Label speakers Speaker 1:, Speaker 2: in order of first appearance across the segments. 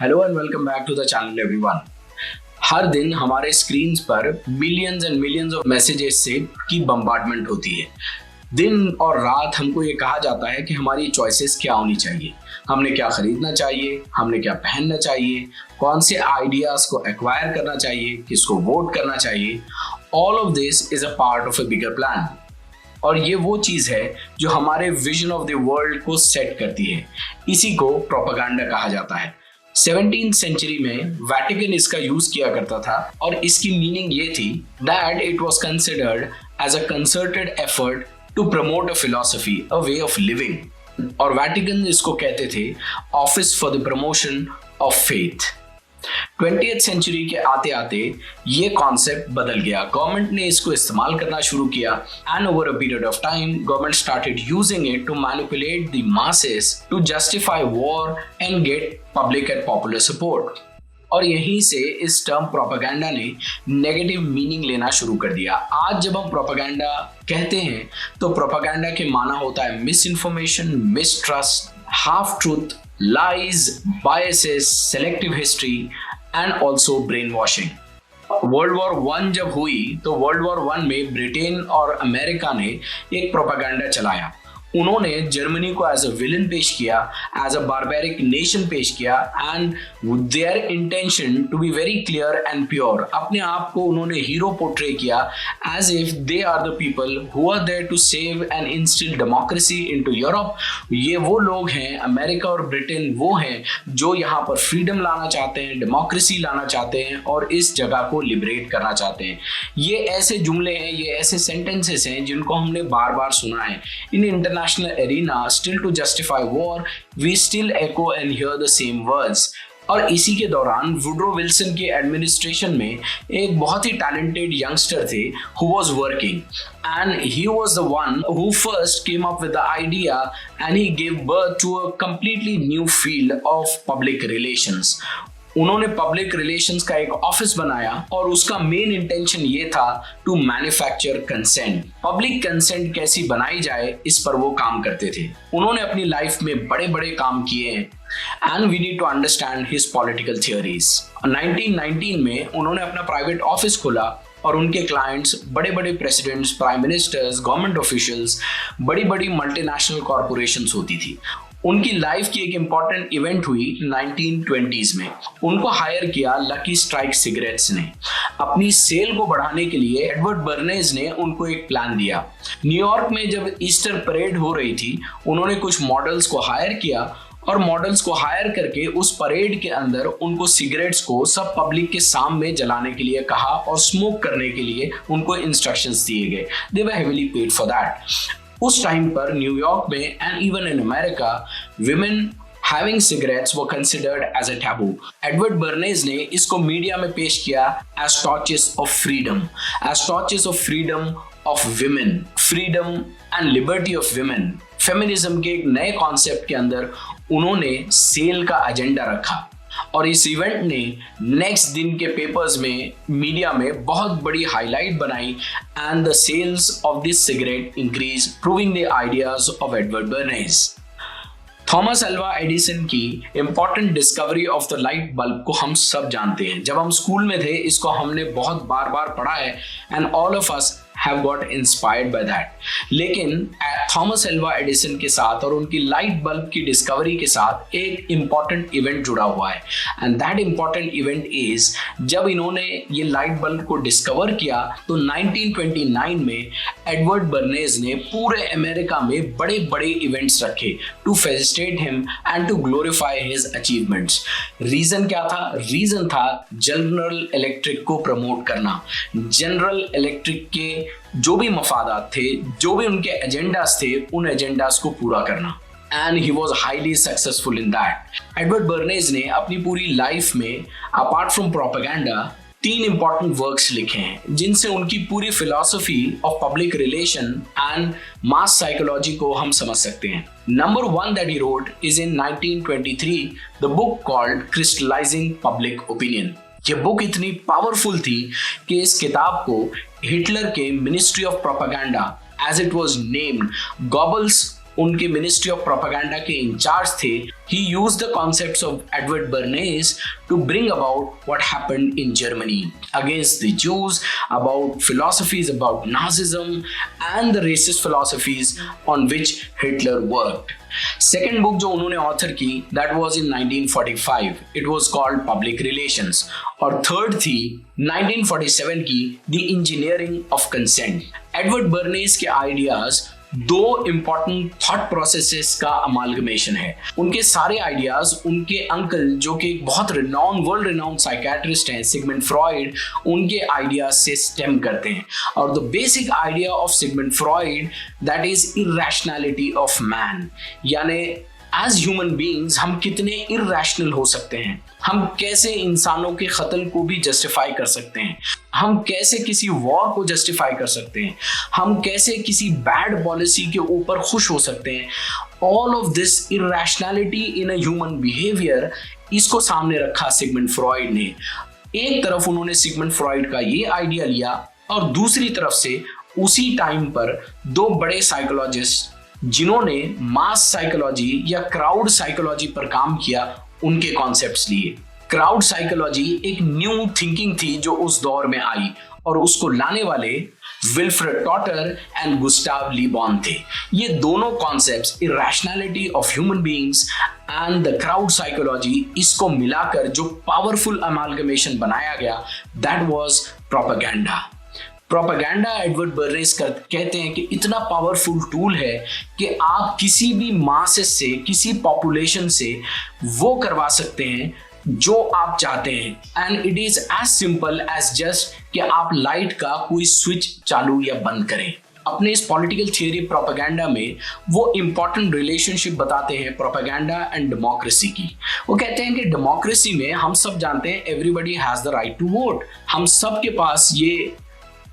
Speaker 1: Hello and welcome back to the channel everyone. हर दिन हमारे स्क्रीन्स पर millions and millions of messages से की बम्बार्डमेंट होती है। दिन और रात हमको ये कहा जाता है कि हमारी चॉइसेस क्या होनी चाहिए, हमने क्या खरीदना चाहिए, हमने क्या पहनना चाहिए, कौन से आइडियाज को एक्वायर करना चाहिए, किसको वोट करना चाहिए। All of this is a part of a bigger plan. और ये वो चीज है जो हमारे विजन ऑफ द वर्ल्ड को सेट करती है। इसी को प्रोपेगेंडा कहा जाता है। 17th सेंचुरी में वैटिकन इसका यूज किया करता था और इसकी मीनिंग ये थी that it was considered as a concerted effort to promote a philosophy, a way of living. और वैटिकन इसको कहते थे office for the promotion of faith. 20th century के आते आते ये कॉन्सेप्ट बदल गया। गवर्नमेंट ने इसको इस्तेमाल करना शुरू किया and over a period of time government started using it to manipulate the masses to justify war and get public and popular support. और यहीं से इस टर्म प्रोपेगेंडा ने नेगेटिव मीनिंग लेना शुरू कर दिया। आज जब हम प्रोपेगेंडा कहते हैं तो प्रोपेगेंडा के माना होता है miss information, mistrust, half truth, lies, biases, selective history and also brainwashing। World war one जब हुई तो वर्ल्ड वॉर वन में ब्रिटेन और अमेरिका ने एक प्रोपेगेंडा चलाया। उन्होंने जर्मनी को एज अ विलन पेश किया, एज अ बारबेरिक नेशन पेश किया and their intention to be very clear and pure. अपने आप को उन्होंने हीरो पोर्ट्रे किया as if they are the people who are there to save and instil democracy into Europe. ये वो लोग हैं, अमेरिका और ब्रिटेन वो हैं जो यहाँ पर फ्रीडम लाना चाहते हैं, डेमोक्रेसी लाना चाहते हैं और इस जगह को लिबरेट करना चाहते हैं। ये ऐसे जुमले हैं, ये ऐसे सेंटेंसेस हैं जिनको हमने बार बार सुना है। In international arena, still to justify war, we still echo and hear the same words। और इसी के दौरान वुड्रो विल्सन के एडमिनिस्ट्रेशन में एक बहुत ही टैलेंटेड यंगस्टर थे who was working and he was the one who first came up with the idea and he gave birth to a completely new field of public relations। उन्होंने public relations का एक office बनाया और उसका main intention ये था to manufacture consent. Public consent कैसी बनाई जाए इस पर वो काम करते थे। उन्होंने अपनी लाइफ में बड़े बड़े काम किए हैं and we need to understand his political theories. 1919 में उन्होंने अपना प्राइवेट ऑफिस खोला और उनके क्लाइंट्स बड़े बड़े presidents, prime ministers, government officials, बड़ी बड़ी मल्टीनेशनल कॉरपोरेशंस होती थी। उनकी लाइफ की एक इंपॉर्टेंट इवेंट हुई 1920s में। उनको हायर किया लकी स्ट्राइक सिगरेट्स ने। अपनी सेल को बढ़ाने के लिए एडवर्ड बर्नेज ने उनको एक प्लान दिया। न्यूयॉर्क में जब ईस्टर परेड हो रही थी, उन्होंने कुछ मॉडल्स को हायर किया और मॉडल्स को हायर करके उस परेड के अंदर उनको सिगरेट्स को सब पब्लिक के सामने जलाने के लिए कहा और स्मोक करने के लिए उनको इंस्ट्रक्शंस दिए गए। They were heavily paid for that. उस टाइम पर न्यूयॉर्क में and even in America women having cigarettes were considered as a taboo. Edward Bernays ने इसको मीडिया में पेश किया as torches of freedom, as torches of freedom of women, freedom and liberty of women. Feminism के एक नए concept के अंदर उन्होंने सेल का एजेंडा रखा और इस इवेंट ने नेक्स्ट दिन के पेपर्स में, मीडिया में बहुत बड़ी हाईलाइट बनाई and the sales of this cigarette increase, proving the ideas of Edward Bernays. Thomas Alva Edison की important discovery of the light bulb को हम सब जानते हैं। जब हम स्कूल में थे इसको हमने बहुत बार बार पढ़ा है and all of us have got inspired by that। लेकिन थॉमस एल्वा एडिसन के साथ और उनकी लाइट बल्ब की डिस्कवरी के साथ एक इंपॉर्टेंट इवेंट जुड़ा हुआ है and that important event is जब इन्होंने ये लाइट बल्ब को डिस्कवर किया तो 1929 में एडवर्ड बर्नेज ने पूरे अमेरिका में बड़े बड़े इवेंट्स रखे to felicitate him and to glorify his achievements. Reason क्या था? रीजन था जनरल इलेक्ट्रिक को प्रमोट करना। जनरल इलेक्ट्रिक के जो भी मफादात थे, जो भी उनके एजेंडास थे, उन एजेंडास को पूरा करना and he was highly successful in that. Edward Bernays ने अपनी पूरी लाइफ में apart from propaganda 3 important works लिखे हैं जिनसे उनकी पूरी philosophy of public relation and mass psychology को हम समझ सकते हैं। Number 1 that he wrote is in 1923, the book called Crystallizing Public Opinion। ये बुक इतनी पावरफुल थी कि इस किताब को हिटलर के ministry of propaganda, as it was named, Goebbels उनके मिनिस्ट्री ऑफ प्रोपेगेंडा के इंचार्ज थे, he used the concepts of Edward Bernays to bring about what happened in Germany against the Jews, about philosophies about Nazism and the racist philosophies on which Hitler worked. Second book जो उन्होंने author की that was in 1945, it was called public relations, और third थी 1947 की the engineering of consent. Edward Berners के ideas दो important thought processes का amalgamation है। उनके सारे आइडियाज उनके अंकल जो कि एक बहुत रिनाउंड वर्ल्ड रिनाउंड साइकियाट्रिस्ट हैं, सिगमंड फ्रॉइड, उनके आइडियाज से स्टेम करते हैं। और the basic idea of Sigmund Freud that is irrationality of man, यानी एज ह्यूमन बीइंग्स हम कितने इरैशनल हो सकते हैं, हम कैसे इंसानों के कत्ल को भी जस्टिफाई कर सकते हैं, हम कैसे किसी वॉर को जस्टिफाई कर सकते हैं, हम कैसे किसी बैड पॉलिसी के ऊपर खुश हो सकते हैं। All of this irrationality in a human behaviour, इसको सामने रखा सिगमंड फ्रॉइड ने। एक तरफ उन्होंने सिगमंड फ्रॉइड का ये आइडिया लिया और दूसरी तरफ से उसी टाइम पर दो बड़े साइकोलॉजिस्ट जिन्होंने मास साइकोलॉजी या क्राउड साइकोलॉजी पर काम किया, उनके कॉन्सेप्ट्स लिए। क्राउड साइकोलॉजी एक न्यू थिंकिंग थी जो उस दौर में आई, और उसको लाने वाले विल्फ्रेड टॉटर एंड गुस्टाव ली बॉन थे। ये दोनों concepts, irrationality of human beings and the crowd psychology, इसको मिलाकर जो पावरफुल अमालगमेशन बनाया गया, that was propaganda. Propaganda Edward Bernays कहते हैं कि इतना पावरफुल टूल है कि आप किसी भी मासेस से, किसी पॉपुलेशन से वो करवा सकते हैं जो आप चाहते हैं। And it is as simple as just कि आप लाइट का कोई स्विच चालू या बंद करें। अपने इस पॉलिटिकल थियरी प्रोपेगेंडा में वो इंपॉर्टेंट रिलेशनशिप बताते हैं प्रोपेगेंडा एंड डेमोक्रेसी की। वो कहते हैं कि डेमोक्रेसी में हम सब जानते हैं everybody has the right to vote, हम सब के पास ये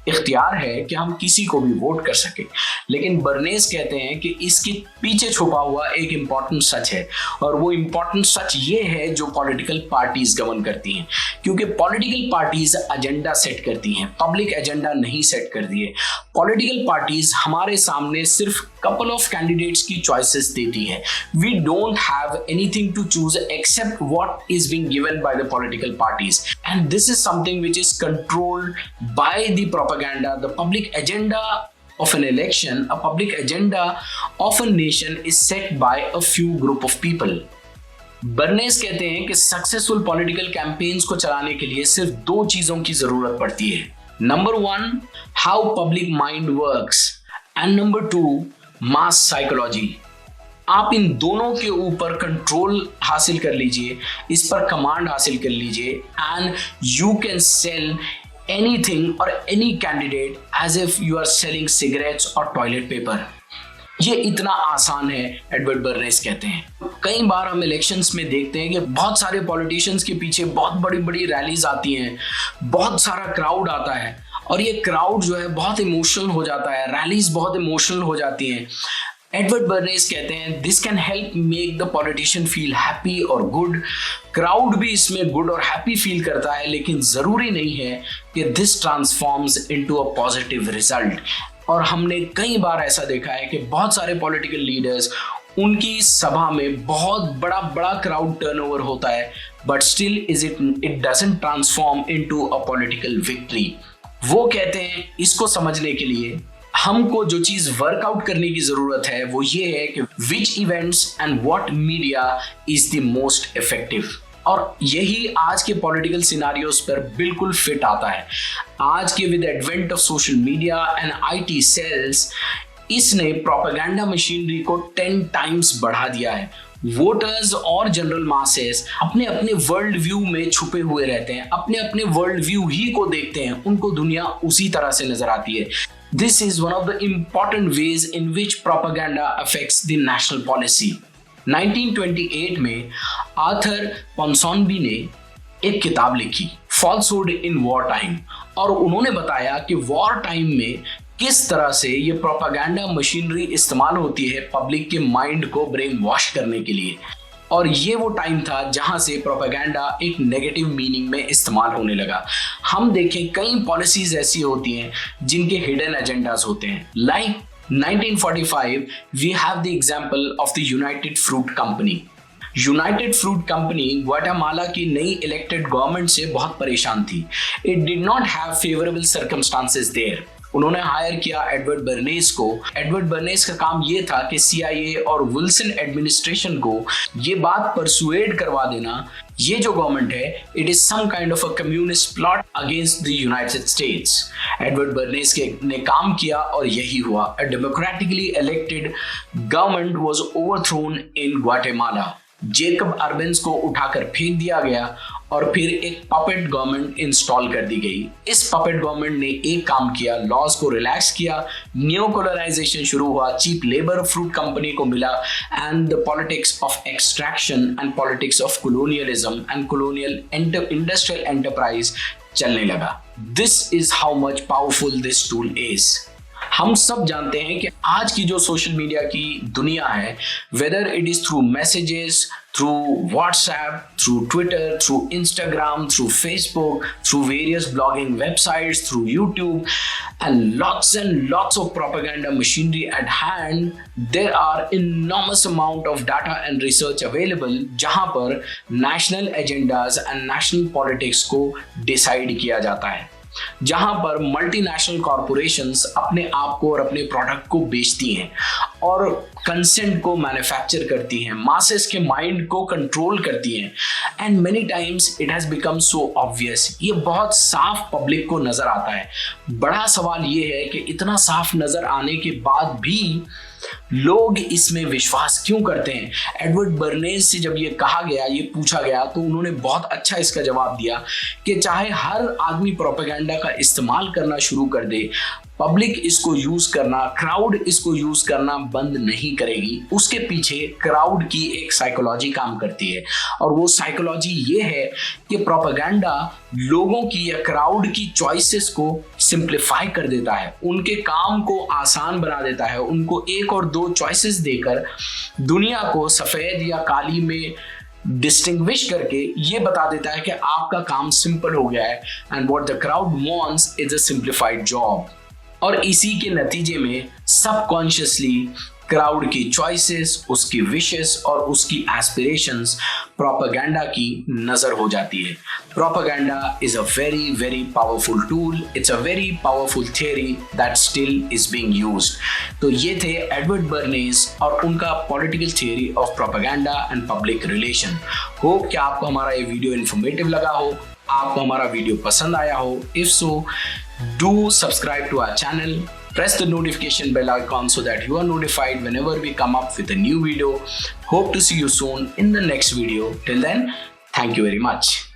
Speaker 1: इख्तियार है कि हम किसी को भी वोट कर सके। लेकिन बर्नेस कहते हैं कि इसके पीछे छुपा हुआ एक इंपॉर्टेंट सच है, और वो इंपॉर्टेंट सच ये है जो पॉलिटिकल पार्टीज गवर्न करती हैं, क्योंकि पॉलिटिकल पार्टीज एजेंडा सेट करती हैं, पब्लिक एजेंडा नहीं सेट करती है। पॉलिटिकल पार्टीज हमारे सामने सिर्फ कपल ऑफ कैंडिडेट्स की चॉइसेस देती है। We don't have anything to choose except what is being given by the political parties, and this is something which is controlled by the propaganda. The public agenda of an election, a public agenda of a nation is set by a few group of people. Berners कहते हैं कि successful political campaigns को चलाने के लिए सिर्फ दो चीजों की जरूरत पड़ती है। Number one, how public mind works, and number two, mass psychology. आप इन दोनों के ऊपर कंट्रोल हासिल कर लीजिए, इस पर कमांड हासिल कर लीजिए, and you can sell anything or any candidate as if you are selling cigarettes or toilet paper. ये इतना आसान है, एडवर्ड बर्नेस कहते हैं। कई बार हम इलेक्शंस में देखते हैं कि बहुत सारे पॉलिटिशियंस के पीछे बहुत बड़ी बड़ी रैलीज आती हैं, बहुत सारा क्राउड आता है, और ये क्राउड जो है बहुत इमोशनल हो जाता है, रैलीज बहुत इमोशनल हो जाती हैं। एडवर्ड बर्नेस कहते हैं this can help make the politician feel happy और गुड। क्राउड भी इसमें गुड और हैप्पी फील करता है, लेकिन जरूरी नहीं है कि this transforms into a positive result. और हमने कई बार ऐसा देखा है कि बहुत सारे पॉलिटिकल लीडर्स, उनकी सभा में बहुत बड़ा बड़ा क्राउड टर्नओवर होता है, but still it doesn't transform into a political victory. वो कहते हैं इसको समझने के लिए हमको जो चीज वर्कआउट करने की जरूरत है वो ये है कि which events and what media is the most effective. और यही आज के पॉलिटिकल सिनारियोस पर बिल्कुल फिट आता है। आज के with advent of social media and IT cells, इसने प्रोपेगेंडा मशीनरी को 10 टाइम्स बढ़ा दिया है। वोटर्स और जनरल मासेस अपने अपने वर्ल्ड व्यू में छुपे हुए रहते हैं, अपने अपने वर्ल्ड व्यू ही को देखते हैं, उनको दुनिया उसी तरह से नजर आती है। This is one of the important ways in which propaganda affects the national policy. 1928 में आर्थर पॉन्सॉनबी ने एक किताब लिखी, फॉल्सहुड इन वॉर टाइम, और उन्होंने बताया कि वॉर टाइम में किस तरह से ये प्रोपेगेंडा मशीनरी इस्तेमाल होती है पब्लिक के माइंड को ब्रेन वॉश करने के लिए। और ये वो टाइम था जहां से प्रोपेगेंडा एक नेगेटिव मीनिंग में इस्तेमाल होने लगा। हम देखें कई पॉलिसीज ऐसी होती हैं जिनके हिडन एजेंडाज होते हैं, like 1945, we have the example of the United Fruit Company. United Fruit Company Guatemala की नई इलेक्टेड गवर्नमेंट से बहुत परेशान थी. It did not have favourable circumstances there. उन्होंने हायर किया एडवर्ड बर्नेस को. एडवर्ड बर्नेस का काम ये था कि CIA और विल्सन एडमिनिस्ट्रेशन को ये बात परसुएड करवा देना ये जो गवर्नमेंट है it is some kind of a communist plot against the United States. Edward Bernays ने काम किया और यही हुआ. A democratically elected government was overthrown in Guatemala. Jacob Arbenz को उठाकर फेंक दिया गया और फिर एक पपेट गवर्नमेंट इंस्टॉल कर दी गई. इस पपेट गवर्नमेंट ने एक काम किया, लॉज को रिलैक्स किया, न्यू कॉलोनाइजेशन शुरू हुआ, चीप लेबर फ्रूट कंपनी को मिला and the politics of extraction and politics of colonialism and colonial industrial enterprise चलने लगा. This is how much powerful this tool is. हम सब जानते हैं कि आज की जो सोशल मीडिया की दुनिया है, whether it is through messages, through WhatsApp, through Twitter, through Instagram, through Facebook, through various blogging websites, through YouTube and lots of propaganda machinery at hand, there are enormous amount of data and research available जहां पर national agendas and national politics को decide किया जाता है, जहां पर multinational corporations अपने आप को और अपने प्रोडक्ट को बेचती हैं और कंसेंट को मैन्युफैक्चर करती हैं, मासेस के माइंड को कंट्रोल करती हैं. And many times it has become so obvious. ये बहुत साफ पब्लिक को नजर आता है. बड़ा सवाल ये है कि इतना साफ नजर आने के बाद भी लोग इसमें विश्वास क्यों करते हैं. एडवर्ड बर्नेस से जब ये कहा गया, ये पूछा गया, तो उन्होंने बहुत अच्छा इसका जवाब दिया कि चाहे हर आदमी प्रोपेगेंडा का इस्तेमाल करना शुरू कर दे, पब्लिक इसको यूज करना, क्राउड इसको यूज करना बंद नहीं करेगी. उसके पीछे क्राउड की एक साइकोलॉजी काम करती है और वो साइकोलॉजी ये है कि प्रोपेगेंडा लोगों की या क्राउड की चॉइसेस को सिंप्लीफाई कर देता है, उनके काम को आसान बना देता है, उनको एक और दो चॉइसेस देकर दुनिया को सफेद या काली में डिस्टिंग्विश करके ये बता देता है कि आपका काम सिंपल हो गया है and what the crowd wants is a simplified job. और इसी के नतीजे में सबकॉन्शियसली क्राउड की चॉइसेस, उसकी विशेस और उसकी एस्पिरेशंस प्रोपेगेंडा की नजर हो जाती है. Propaganda is a very very powerful tool. It's a very powerful theory that still is being used. तो ये थे एडवर्ड बर्नेस और उनका political theory of propaganda and public relation. Hope कि आपको हमारा ये वीडियो इन्फॉर्मेटिव लगा हो, आपको हमारा वीडियो पसंद आया हो. If so, do subscribe to our channel, press the notification bell icon so that you are notified whenever we come up with a new video. Hope to see you soon in the next video. Till then, thank you very much.